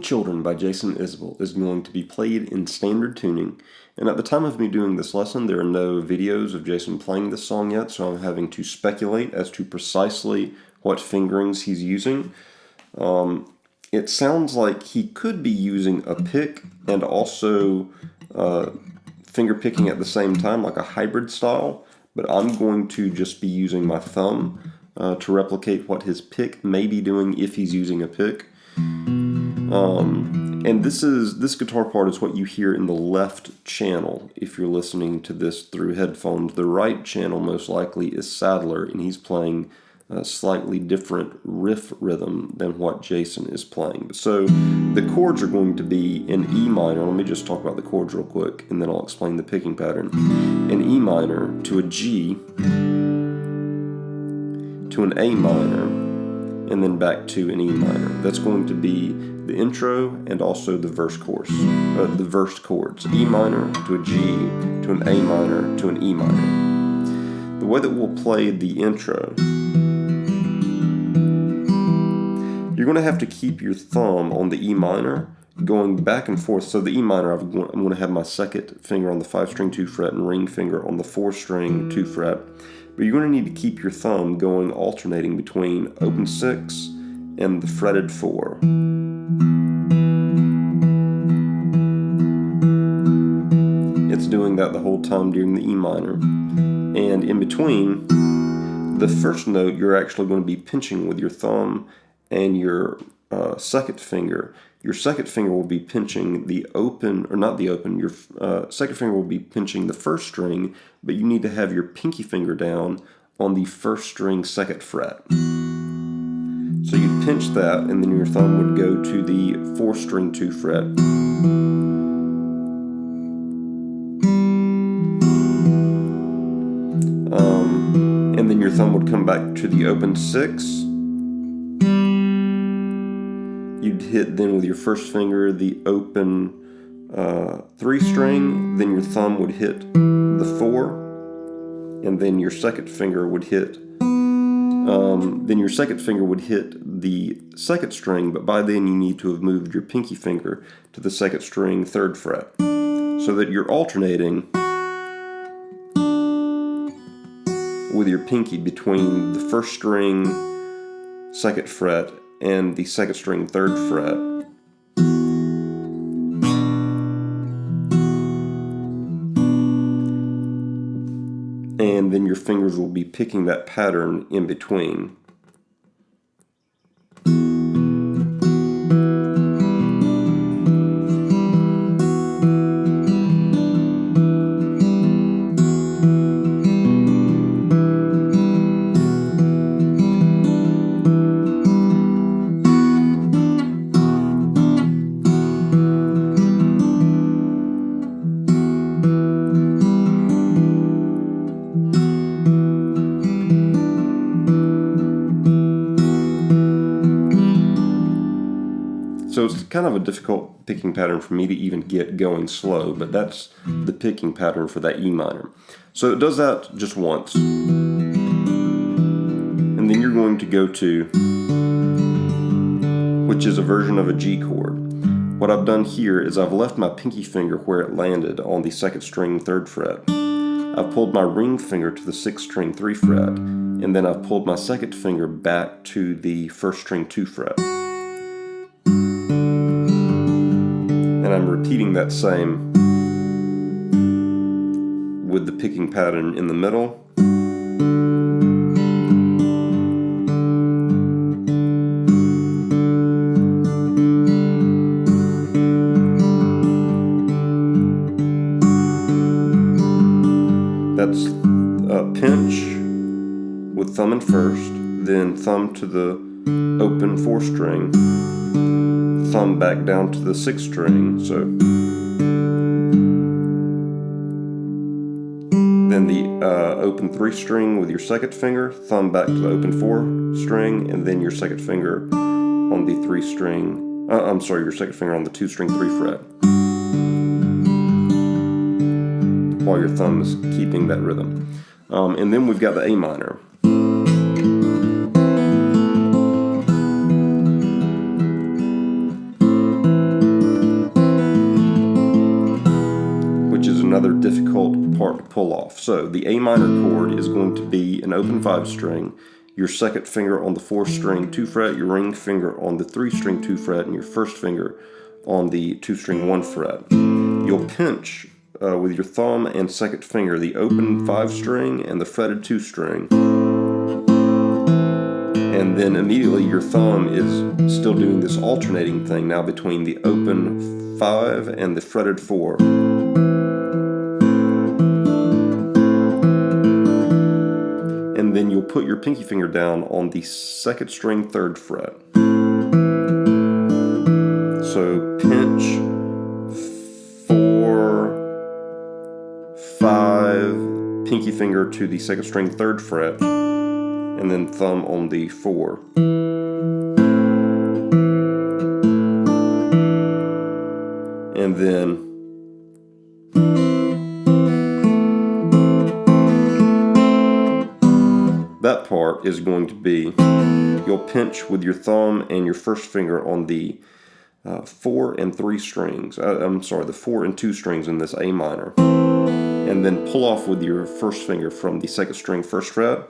Children by Jason Isbell is going to be played in standard tuning, and at the time of me doing this lesson there are no videos of Jason playing this song yet, so I'm having to speculate as to precisely what fingerings he's using. It sounds like he could be using a pick and also finger picking at the same time, like a hybrid style, but I'm going to just be using my thumb to replicate what his pick may be doing if he's using a pick. And this guitar part is what you hear in the left channel if you're listening to this through headphones. The right channel most likely is Sadler, and he's playing a slightly different riff rhythm than what Jason is playing. So the chords are going to be in E minor. Let me just talk about the chords real quick, and then I'll explain the picking pattern. In E minor to a G to an A minor, and then back to an E minor. That's going to be the intro and also the verse chorus, the verse chords. E minor to a G to an A minor to an E minor. The way that we'll play the intro, you're going to have to keep your thumb on the E minor going back and forth. So the E minor, I'm going to have my second finger on the 5-string 2 fret and ring finger on the 4-string 2 fret. But you're going to need to keep your thumb going, alternating between open 6 and the fretted 4. It's doing that the whole time during the E minor. And in between, the first note you're actually going to be pinching with your thumb and your second finger. Your second finger will be pinching the open, or not the open, your second finger will be pinching the first string, but you need to have your pinky finger down on the first string second fret. So you'd pinch that, and then your thumb would go to the 4-string 2 fret. And then your thumb would come back to the open 6. You'd hit then with your first finger the open 3-string, then your thumb would hit the 4, and then your second finger would hit the second string, but by then you need to have moved your pinky finger to the second string 3rd fret, so that you're alternating with your pinky between the 1st string 2nd fret and the 2nd string 3rd fret. And then your fingers will be picking that pattern in between. So it's kind of a difficult picking pattern for me to even get going slow, but that's the picking pattern for that E minor. So it does that just once. And then you're going to go to, which is a version of a G chord. What I've done here is I've left my pinky finger where it landed on the 2nd string 3rd fret. I've pulled my ring finger to the 6th string 3 fret, and then I've pulled my second finger back to the 1st string 2 fret. And I'm repeating that same with the picking pattern in the middle. That's a pinch with thumb in 1st, then thumb to the open 4 string, thumb back down to the 6th string, so then the open 3 string with your second finger, thumb back to the open 4 string, and then your second finger on the 3 string, your second finger on the 2 string 3 fret, while your thumb is keeping that rhythm. And then we've got the A minor. another difficult part to pull off. So the A minor chord is going to be an open 5 string, your second finger on the 4th string 2 fret, your ring finger on the 3 string 2 fret, and your first finger on the 2 string 1 fret. You'll pinch with your thumb and second finger the open 5 string and the fretted 2 string. And then immediately your thumb is still doing this alternating thing now between the open 5 and the fretted 4. And then you'll put your pinky finger down on the 2nd string 3rd fret. So pinch 4, 5, pinky finger to the 2nd string 3rd fret, and then thumb on the 4. And then that part is going to be, you'll pinch with your thumb and your first finger on the 4 and 3 strings, the 4 and 2 strings in this A minor, and then pull off with your first finger from the 2nd string 1st fret,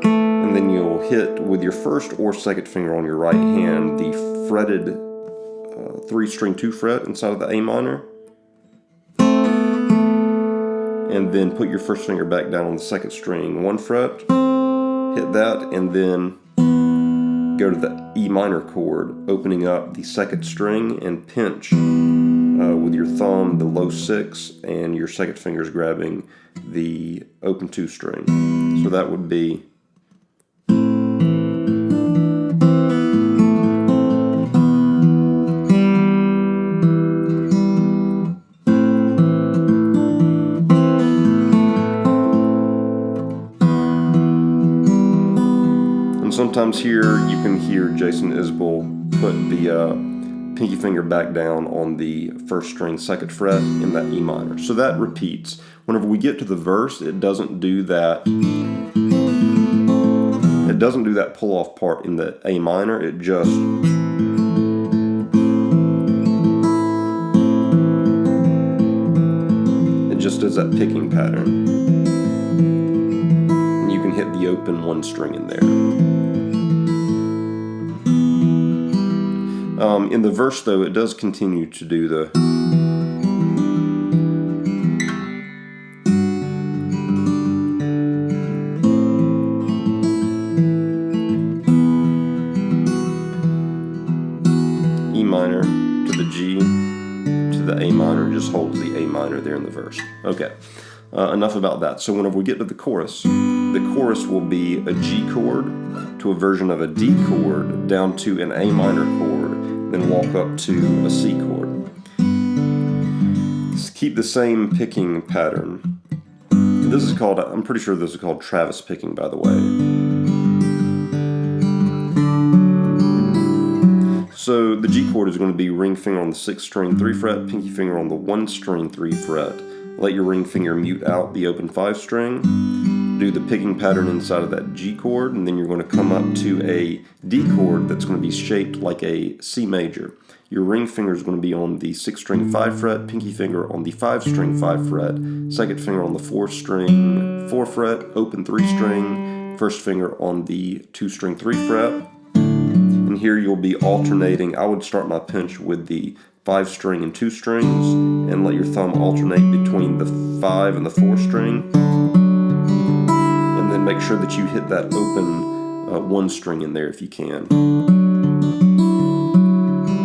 and then you'll hit with your first or second finger on your right hand the fretted 3 string 2 fret inside of the A minor, and then put your first finger back down on the 2nd string 1 fret, hit that, and then go to the E minor chord, opening up the 2nd string, and pinch with your thumb the low 6 and your second finger's grabbing the open 2 string. So that would be sometimes here you can hear Jason Isbell put the pinky finger back down on the 1st string 2nd fret in that E minor. So that repeats. Whenever we get to the verse, it doesn't do that. It doesn't do that pull off part in the A minor. It just does that picking pattern. And you can hit the open 1 string in there. In the verse, though, it does continue to do the E minor to the G to the A minor, just holds the A minor there in the verse. Okay, enough about that. So whenever we get to the chorus will be a G chord to a version of a D chord down to an A minor chord, then walk up to a C chord. Just keep the same picking pattern. This is called, I'm pretty sure this is called Travis picking, by the way. So the G chord is going to be ring finger on the 6th string 3 fret, pinky finger on the 1 string 3 fret. Let your ring finger mute out the open 5 string. Do the picking pattern inside of that G chord, and then you're going to come up to a D chord that's going to be shaped like a C major. Your ring finger is going to be on the 6th string 5 fret, pinky finger on the 5 string 5 fret, second finger on the 4th string 4 fret, open 3 string, first finger on the 2 string 3 fret. And here you'll be alternating. I would start my pinch with the 5 string and 2 strings, and let your thumb alternate between the 5 and the 4 string. And then make sure that you hit that open 1 string in there if you can.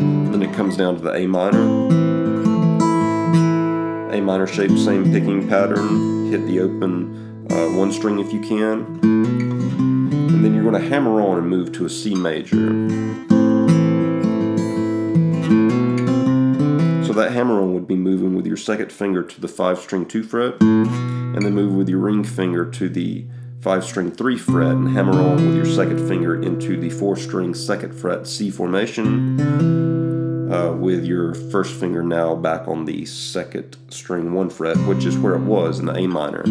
And then it comes down to the A minor. A minor shape, same picking pattern. Hit the open 1 string if you can. And then you're going to hammer on and move to a C major. So that hammer on would be moving with your second finger to the 5 string 2 fret, and then move with your ring finger to the 5 string 3 fret, and hammer on with your second finger into the 4 string 2nd fret C formation, with your first finger now back on the 2nd string 1 fret, which is where it was in the A minor.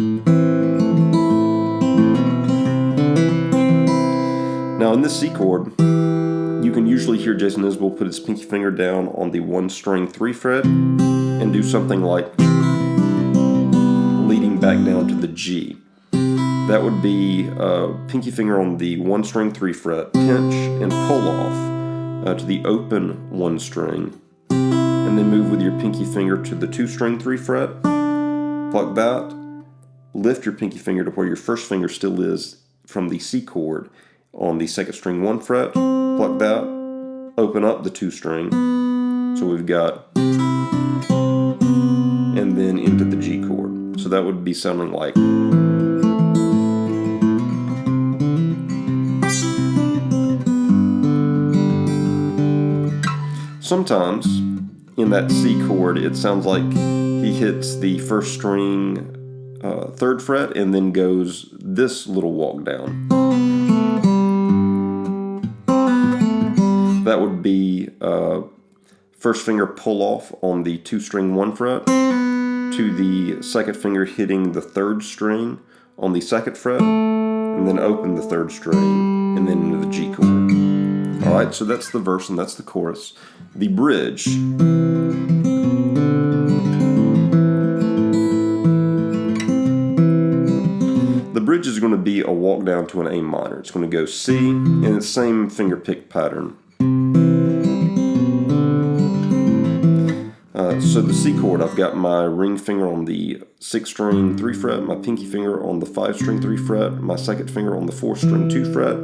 Now in this C chord, you can usually hear Jason Isbell put his pinky finger down on the 1 string 3 fret, and and do something like leading back down to the G. That would be pinky finger on the 1 string 3 fret, pinch and pull off to the open 1 string, and then move with your pinky finger to the 2 string 3 fret, pluck that, lift your pinky finger to where your first finger still is from the C chord on the 2nd string 1 fret, pluck that, open up the 2 string, so we've got, and then into the G chord. So that would be sounding like. Sometimes in that C chord it sounds like he hits the 1st string 3rd fret and then goes this little walk down. That would be 1st finger pull off on the 2 string 1 fret to the 2nd finger hitting the 3rd string on the 2nd fret, and then open the 3rd string and then into the G chord. Alright, so that's the verse and that's the chorus. The bridge. The bridge is going to be a walk down to an A minor. It's going to go C in the same finger pick pattern. So the C chord, I've got my ring finger on the 6th string 3 fret, my pinky finger on the 5 string 3 fret, my 2nd finger on the 4th string 2 fret,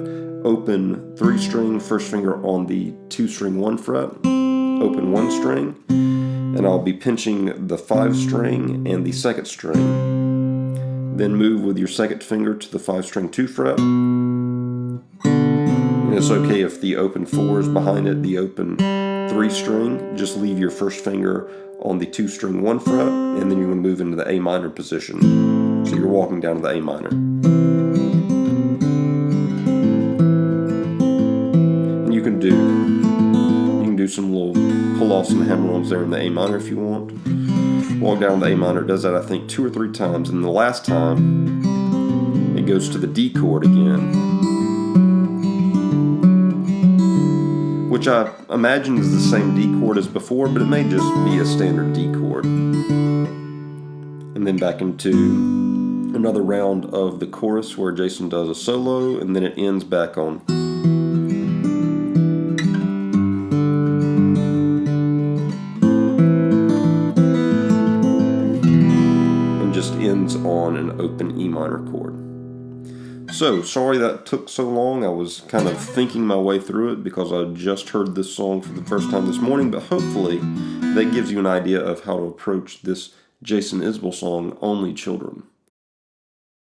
open 3 string, 1st finger on the 2 string 1 fret, open 1 string, and I'll be pinching the 5 string and the 2nd string. Then move with your 2nd finger to the 5 string 2 fret. And it's okay if the open 4 is behind it, the open 3 string, just leave your 1st finger on the 2 string 1 fret, and then you're going to move into the A minor position. So you're walking down to the A minor. And you can do some little pull-offs and hammer-ons there in the A minor if you want. Walk down the A minor. It does that I think 2 or 3 times, and the last time it goes to the D chord again, which I imagine is the same D chord as before, but it may just be a standard D chord. And then back into another round of the chorus where Jason does a solo, and then it ends back on. And just ends on an open E minor chord. So, sorry that took so long. I was kind of thinking my way through it because I just heard this song for the first time this morning, but hopefully that gives you an idea of how to approach this Jason Isbell song, Only Children.